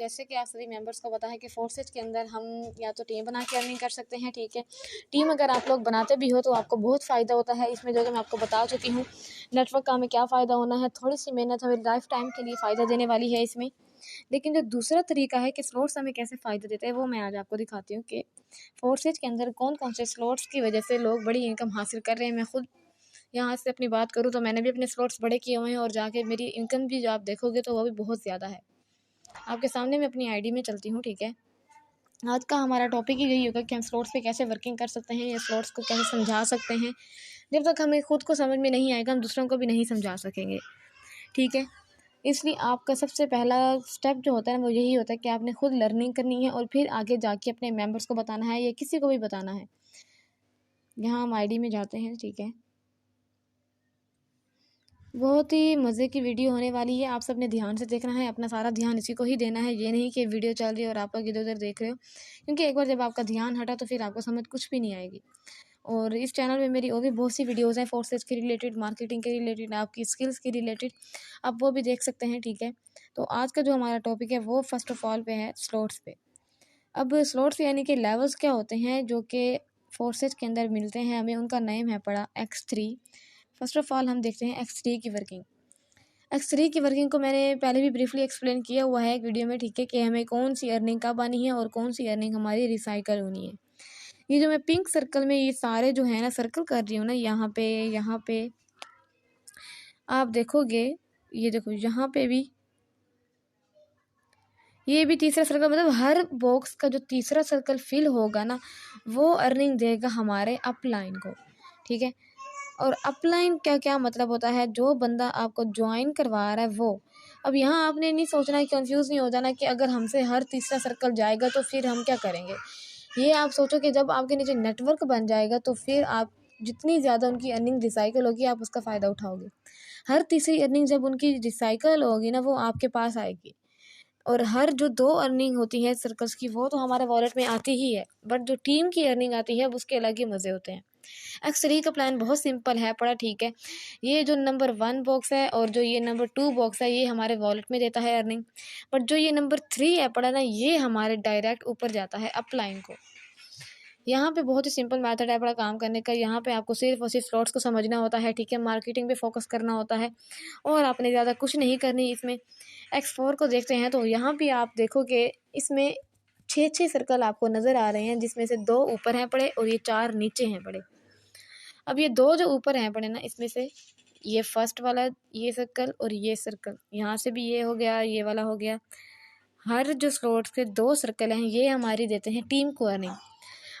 जैसे कि आप सभी मेंबर्स को पता है कि फोर्सेज के अंदर हम या तो टीम बना के अर्निंग कर सकते हैं, ठीक है। टीम अगर आप लोग बनाते भी हो तो आपको बहुत फ़ायदा होता है इसमें, जो कि मैं आपको बता चुकी हूँ। नेटवर्क का हमें क्या फ़ायदा होना है, थोड़ी सी मेहनत हमें लाइफ टाइम के लिए फ़ायदा देने वाली है इसमें। लेकिन जो दूसरा तरीका है कि स्लॉट्स हमें कैसे फ़ायदा देते हैं, वो मैं आज आपको दिखाती हूँ कि फोर्सेज के अंदर कौन कौन से स्लॉट्स की वजह से लोग बड़ी इनकम हासिल कर रहे हैं। मैं खुद यहाँ से अपनी बात करूँ तो मैंने भी अपने स्लॉट्स बड़े किए हुए हैं और जाके मेरी इनकम भी जो आप देखोगे तो वो भी बहुत ज़्यादा है। आपके सामने मैं अपनी आईडी में चलती हूँ, ठीक है। आज का हमारा टॉपिक ही यही होगा कि हम स्लॉट्स पे कैसे वर्किंग कर सकते हैं या स्लॉट्स को कैसे समझा सकते हैं। जब तक हमें खुद को समझ में नहीं आएगा, हम दूसरों को भी नहीं समझा सकेंगे, ठीक है। इसलिए आपका सबसे पहला स्टेप जो होता है वो यही होता है कि आपने खुद लर्निंग करनी है और फिर आगे जाके अपने मेंबर्स को बताना है या किसी को भी बताना है। यहाँ हम आईडी में जाते हैं, ठीक है। बहुत ही मज़े की वीडियो होने वाली है, आप सबने ध्यान से देखना है, अपना सारा ध्यान इसी को ही देना है। ये नहीं कि वीडियो चल रही है और आप लोग इधर उधर देख रहे हो, क्योंकि एक बार जब आपका ध्यान हटा तो फिर आपको समझ कुछ भी नहीं आएगी। और इस चैनल में मेरी और भी बहुत सी वीडियोज़ हैं, फोर्सेज के रिलेटेड, मार्केटिंग के रिलेटेड, आपकी स्किल्स के रिलेटेड, आप वो भी देख सकते हैं, ठीक है। तो आज का जो हमारा टॉपिक है वो फर्स्ट ऑफ ऑल पे है स्लॉट्स पे। अब स्लॉट्स यानी कि लेवल्स क्या होते हैं जो कि फोर्सेज के अंदर मिलते हैं हमें, उनका नेम है पड़ा X3। फर्स्ट ऑफ ऑल हम देखते हैं X3 की वर्किंग। X3 की वर्किंग को मैंने पहले भी ब्रीफली एक्सप्लेन किया हुआ है एक वीडियो में, ठीक है, कि हमें कौन सी अर्निंग कब आनी है और कौन सी अर्निंग हमारी रिसाइकल होनी है। ये जो मैं पिंक सर्कल में ये सारे जो है ना सर्कल कर रही हूँ ना, यहाँ पे आप देखोगे, ये देखो यहाँ पे भी, ये भी तीसरा सर्कल, मतलब हर बॉक्स का जो तीसरा सर्कल फिल होगा ना वो अर्निंग देगा हमारे अपलाइन को, ठीक है। और अपलाइन क्या क्या मतलब होता है, जो बंदा आपको ज्वाइन करवा रहा है वो। अब यहाँ आपने नहीं सोचना है, कंफ्यूज नहीं हो जाना कि अगर हमसे हर तीसरा सर्कल जाएगा तो फिर हम क्या करेंगे। ये आप सोचो कि जब आपके नीचे नेटवर्क बन जाएगा तो फिर आप जितनी ज़्यादा उनकी अर्निंग रिसाइकल होगी आप उसका फ़ायदा उठाओगे। हर तीसरी अर्निंग जब उनकी रिसाइकल होगी ना वो आपके पास आएगी। और हर जो 2 अर्निंग होती है सर्कल्स की वो तो हमारे वॉलेट में आती ही है, बट जो टीम की अर्निंग आती है उसके अलग ही मज़े होते हैं। X3 का प्लान बहुत सिंपल है पड़ा, ठीक है। ये जो नंबर 1 बॉक्स है और जो ये नंबर 2 बॉक्स है ये हमारे वॉलेट में देता है अर्निंग, बट जो ये नंबर 3 है पड़ा ना ये हमारे डायरेक्ट ऊपर जाता है अपलाइन को। यहाँ पे बहुत ही सिंपल मेथड है बड़ा काम करने का। यहाँ पे आपको सिर्फ और सिर्फ स्लॉट्स को समझना होता है, ठीक है। मार्केटिंग पे फोकस करना होता है और आपने ज़्यादा कुछ नहीं करनी इसमें। X4 को देखते हैं तो यहाँ भी आप देखोगे इसमें 6 सर्कल आपको नज़र आ रहे हैं, जिसमें से 2 ऊपर हैं पड़े और ये 4 नीचे हैं पड़े। अब ये 2 जो ऊपर हैं पड़े ना, इसमें से ये फर्स्ट वाला ये सर्कल और ये सर्कल, यहाँ से भी ये हो गया, ये वाला हो गया। हर जो स्लॉट्स के 2 सर्कल हैं ये हमारी देते हैं टीम को अर्निंग।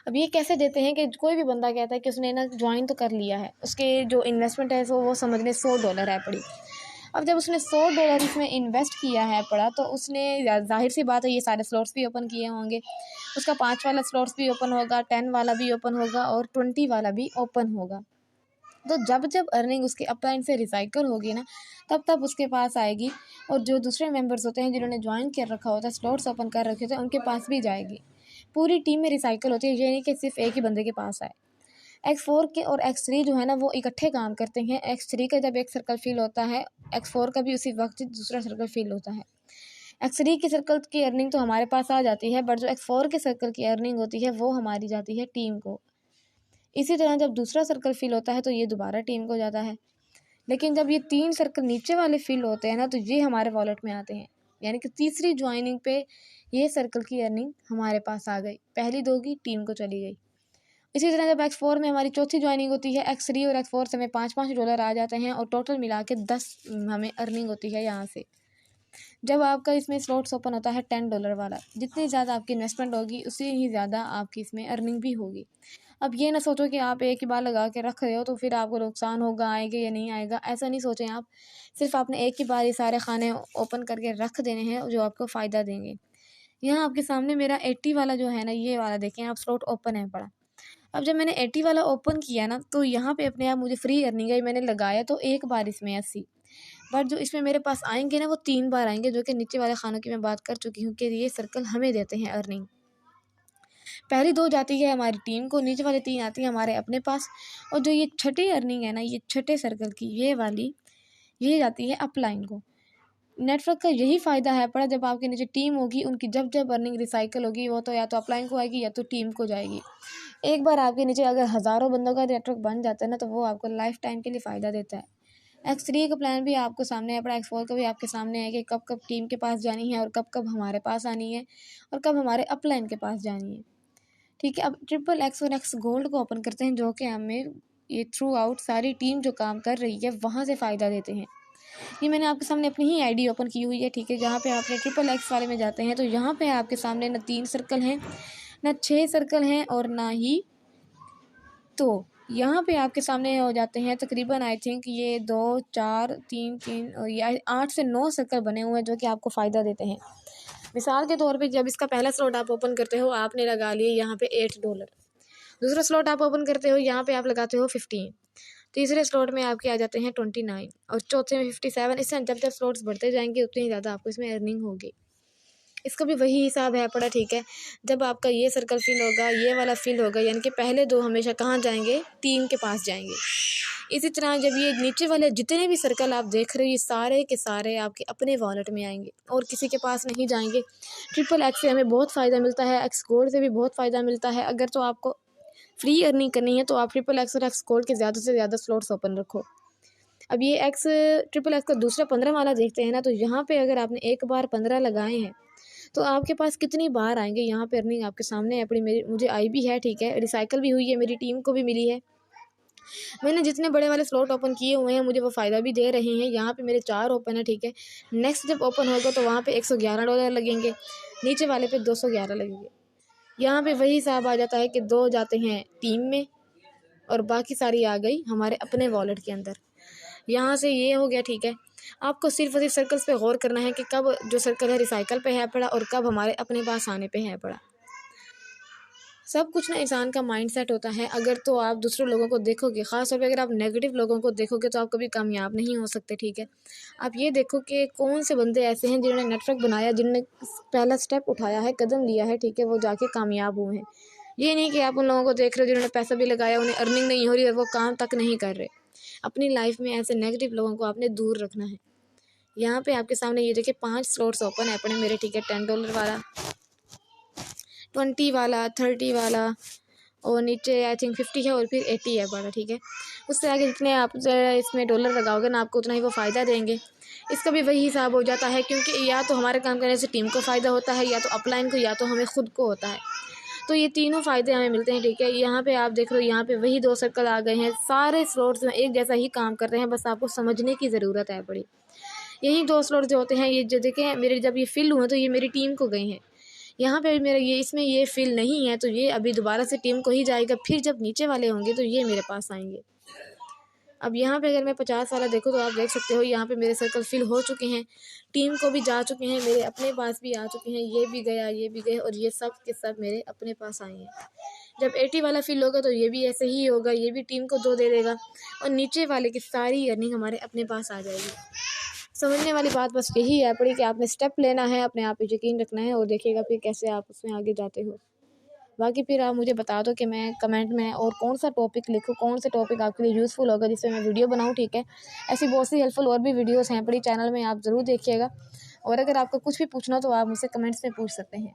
अब ये कैसे देते हैं कि कोई भी बंदा कहता है कि उसने ना ज्वाइन तो कर लिया है, उसके जो इन्वेस्टमेंट है वो समझ लें $100 है पड़ी। अब जब उसने $100 इसमें इन्वेस्ट किया है पड़ा तो उसने जाहिर सी बात है ये सारे स्लॉट्स भी ओपन किए होंगे, उसका 5 वाला स्लॉट्स भी ओपन होगा, 10 वाला भी ओपन होगा और 20 वाला भी ओपन होगा। तो जब जब अर्निंग उसके अपलाइन से रिसाइकल होगी ना तब तब उसके पास आएगी और जो दूसरे मेंबर्स होते हैं जिन्होंने ज्वाइन कर रखा होता है, स्लॉट्स ओपन कर रखे होते हैं, उनके पास भी जाएगी। पूरी टीम में रिसाइकल होती है, ये नहीं कि सिर्फ एक ही बंदे के पास आए। X4 के और X3 जो है ना वो इकट्ठे काम करते हैं। X3 का जब एक सर्कल फिल होता है X4 का भी उसी वक्त दूसरा सर्कल फिल होता है। X3 की सर्कल की अर्निंग तो हमारे पास आ जाती है, बट जो X4 के सर्कल की अर्निंग होती है वो हमारी जाती है टीम को। इसी तरह जब दूसरा सर्कल फिल होता है तो ये दोबारा टीम को जाता है। लेकिन जब ये 3 सर्कल नीचे वाले फिल होते हैं ना तो ये हमारे वॉलेट में आते हैं, यानी कि तीसरी ज्वाइनिंग पे ये सर्कल की अर्निंग हमारे पास आ गई, पहली 2 की टीम को चली गई। इसी तरह जब X4 में हमारी चौथी ज्वाइनिंग होती है, X3 और X4 से हमें $5-5 आ जाते हैं और टोटल मिला के 10 हमें अर्निंग होती है यहाँ से। जब आपका इसमें स्लॉट्स ओपन होता है $10 वाला, जितनी ज़्यादा आपकी इन्वेस्टमेंट होगी उसी ही ज़्यादा आपकी इसमें अर्निंग भी होगी। अब ये ना सोचो कि आप एक ही बार लगा के रख रहे हो तो फिर आपको नुकसान होगा, आएगा या नहीं आएगा, ऐसा नहीं सोचें आप। सिर्फ आपने एक ही बार ये सारे खाने ओपन करके रख देने हैं जो आपको फ़ायदा देंगे। यहाँ आपके सामने मेरा 80 वाला जो है ना ये वाला देखें आप, स्लॉट ओपन है पड़ा। अब जब मैंने 80 वाला ओपन किया ना तो यहाँ पे अपने आप मुझे फ्री अर्निंग है, मैंने लगाया तो एक बार इसमें 80, बट जो इसमें मेरे पास आएंगे ना वो 3 बार आएंगे, जो कि नीचे वाले खानों की मैं बात कर चुकी हूँ कि ये सर्कल हमें देते हैं अर्निंग। पहली 2 जाती है हमारी टीम को, नीचे वाले 3 आती है हमारे अपने पास, और जो ये छठी अर्निंग है ना ये छठे सर्कल की ये वाली ये जाती है अपलाइन को। नेटवर्क का यही फ़ायदा है पड़ा, जब आपके नीचे टीम होगी उनकी जब जब अर्निंग रिसाइकल होगी वो तो या तो अपलाइन को आएगी या तो टीम को जाएगी। एक बार आपके नीचे अगर हज़ारों बंदों का नेटवर्क बन जाता है ना, तो वो आपको लाइफ टाइम के लिए फ़ायदा देता है। X3 का प्लान भी आपको सामने है पड़ा, X4 का भी आपके सामने है कि कब कब टीम के पास जानी है और कब कब हमारे पास आनी है और कब हमारे अपलाइन के पास जानी है। ठीक है, अब ट्रिपल एक्स और एक्स गोल्ड को ओपन करते हैं, जो कि हमें ये थ्रू आउट सारी टीम जो काम कर रही है वहाँ से फ़ायदा देते हैं। ये मैंने आपके सामने अपनी ही आईडी ओपन की हुई है। ठीक है, जहाँ पे आपने ट्रिपल एक्स वाले में जाते हैं तो यहाँ पे आपके सामने ना 3 सर्कल हैं, ना 6 सर्कल हैं और ना ही, तो यहाँ पे आपके सामने हो जाते हैं तकरीबन आई थिंक ये 2 4 3 3 और या 8 से 9 सर्कल बने हुए हैं जो कि आपको फ़ायदा देते हैं। मिसाल के तौर पे जब इसका पहला स्लॉट आप ओपन करते हो आपने लगा लिए यहाँ पे $8, दूसरा स्लॉट आप ओपन करते हो यहाँ पे आप लगाते हो 15, तीसरे स्लॉट में आपके आ जाते हैं 29 और चौथे में 57। इससे जब जब स्लॉट्स बढ़ते जाएंगे उतनी ज़्यादा आपको इसमें अर्निंग होगी। इसका भी वही हिसाब है पड़ा। ठीक है, जब आपका ये सर्कल फिल होगा, ये वाला फिल होगा, यानी कि पहले 2 हमेशा कहाँ जाएंगे, टीम के पास जाएंगे। इसी तरह जब ये नीचे वाले जितने भी सर्कल आप देख रहे हो ये सारे के सारे आपके अपने वॉलेट में आएंगे और किसी के पास नहीं जाएंगे। ट्रिपल एक्स से हमें बहुत फ़ायदा मिलता है, एक्स गोल्ड से भी बहुत फ़ायदा मिलता है। अगर तो आपको फ्री अर्निंग करनी है तो आप ट्रिपल एक्स और एक्स गोल्ड के ज़्यादा से ज़्यादा स्लॉट्स ओपन रखो। अब ये ट्रिपल एक्स का दूसरा 15 वाला देखते हैं ना, तो यहाँ पे अगर आपने एक बार 15 लगाए हैं तो आपके पास कितनी बार आएंगे। यहाँ पे अर्निंग आपके सामने है अपनी, मेरी मुझे आई भी है। ठीक है, रिसाइकल भी हुई है, मेरी टीम को भी मिली है। मैंने जितने बड़े वाले स्लॉट ओपन किए हुए हैं मुझे वो फ़ायदा भी दे रहे हैं। यहाँ पे मेरे 4 ओपन है। ठीक है, नेक्स्ट जब ओपन होगा तो वहाँ पे $111 लगेंगे, नीचे वाले पे 211 लगेंगे। यहाँ पे वही हिसाब आ जाता है कि 2 जाते हैं टीम में और बाकी सारी आ गई हमारे अपने वॉलेट के अंदर। यहाँ से ये हो गया। ठीक है, आपको सिर्फ और सिर्फ सर्कल्स पे गौर करना है कि कब जो सर्कल है रिसाइकल पे है पड़ा और कब हमारे अपने पास आने पे है पड़ा। सब कुछ ना इंसान का माइंडसेट होता है। अगर तो आप दूसरे लोगों को देखोगे, ख़ास तौर पे अगर आप नेगेटिव लोगों को देखोगे तो आप कभी कामयाब नहीं हो सकते। ठीक है, आप ये देखो कि कौन से बंदे ऐसे हैं जिन्होंने नेटवर्क बनाया, जिन्होंने पहला स्टेप उठाया है, कदम लिया है। ठीक है, वो जाके कामयाब हुए हैं। ये नहीं कि आप उन लोगों को देख रहे हो जिन्होंने पैसा भी लगाया, उन्हें अर्निंग नहीं हो रही और वो काम तक नहीं कर रहे। अपनी लाइफ में ऐसे नेगेटिव लोगों को आपने दूर रखना है। यहाँ पे आपके सामने ये देखिए 5 स्लॉट्स ओपन है अपने मेरे। ठीक है, $10 वाला, 20 वाला, 30 वाला और नीचे आई थिंक 50 है और फिर 80 है वाला। ठीक है, उससे आगे जितने आप इसमें डॉलर लगाओगे ना आपको उतना ही वो फ़ायदा देंगे। इसका भी वही हिसाब हो जाता है, क्योंकि या तो हमारे काम करने से टीम को फ़ायदा होता है, या तो अपलाइन को, या तो हमें खुद को होता है। तो ये तीनों फ़ायदे हमें मिलते हैं। ठीक है, यहाँ पे आप देख रहे हो यहाँ पे वही 2 सर्कल आ गए हैं। सारे स्लॉट्स में एक जैसा ही काम कर रहे हैं, बस आपको समझने की ज़रूरत है बड़ी। यही 2 स्लॉट जो होते हैं ये जो देखें मेरे जब ये फिल हुए तो ये मेरी टीम को गए हैं। यहाँ पे मेरा ये इसमें ये फिल नहीं है तो ये अभी दोबारा से टीम को ही जाएगा। फिर जब नीचे वाले होंगे तो ये मेरे पास आएंगे। अब यहाँ पे अगर मैं 50 वाला देखूँ तो आप देख सकते हो यहाँ पे मेरे सर्कल फिल हो चुके हैं, टीम को भी जा चुके हैं, मेरे अपने पास भी आ चुके हैं। ये भी गया, ये भी गए और ये सब के सब मेरे अपने पास आए हैं। जब 80 वाला फिल होगा तो ये भी ऐसे ही होगा, ये भी टीम को 2 दे देगा और नीचे वाले की सारी अर्निंग हमारे अपने पास आ जाएगी। समझने वाली बात बस यही है पड़ी कि आपने स्टेप लेना है, अपने आप पे यकीन रखना है और देखिएगा फिर कैसे आप उसमें आगे जाते हो। बाकी फिर आप मुझे बता दो कि मैं कमेंट में और कौन सा टॉपिक लिखूँ, कौन सा टॉपिक आपके लिए यूज़फुल होगा जिससे मैं वीडियो बनाऊँ। ठीक है, ऐसी बहुत सी हेल्पफुल और भी वीडियोस हैं पड़ी चैनल में, आप ज़रूर देखिएगा। और अगर आपको कुछ भी पूछना हो तो आप मुझसे कमेंट्स में पूछ सकते हैं।